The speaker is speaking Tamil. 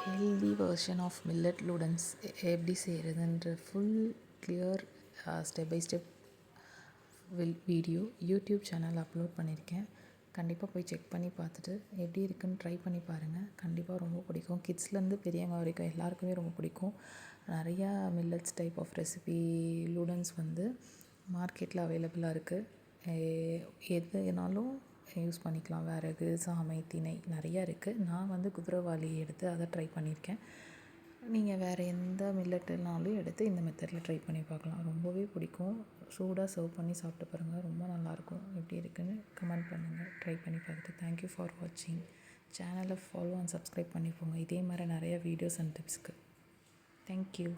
ஹெல்தி வெர்ஷன் ஆஃப் மில்லட் லூடன்ஸ் எப்படி செய்கிறதுன்ற full clear step by step video YouTube channel upload பண்ணியிருக்கேன். கண்டிப்பாக போய் செக் பண்ணி பார்த்துட்டு எப்படி இருக்குன்னு ட்ரை பண்ணி பாருங்கள். கண்டிப்பாக ரொம்ப பிடிக்கும். கிட்ஸ்லேருந்து பெரியவங்க வரைக்கும் எல்லாருக்குமே ரொம்ப பிடிக்கும். நிறையா மில்லட்ஸ் டைப் ஆஃப் ரெசிபி லூடன்ஸ் வந்து மார்க்கெட்டில் அவைலபிளாக இருக்குது. எதுனாலும் யூஸ் பண்ணிக்கலாம். வரகு, சாமை, திணை நிறையா இருக்குது. நான் வந்து குதிரைவாலி எடுத்து அதை ட்ரை பண்ணியிருக்கேன். நீங்கள் வேறு எந்த மில்லட்டுனாலும் எடுத்து இந்த மெத்தடில் ட்ரை பண்ணி பார்க்கலாம். ரொம்பவே பிடிக்கும். சூடாக சர்வ் பண்ணி சாப்பிட்டு பாருங்கள். ரொம்ப நல்லாயிருக்கும். எப்படி இருக்குன்னு கமெண்ட் பண்ணுங்கள். ட்ரை பண்ணி பார்த்துட்டு தேங்க்யூ ஃபார் வாட்சிங். சேனலை ஃபாலோ அண்ட் சப்ஸ்கிரைப் பண்ணிப்போங்க. இதே மாதிரி நிறையா வீடியோஸ் அண்ட் டிப்ஸ்க்கு. தேங்க்யூ.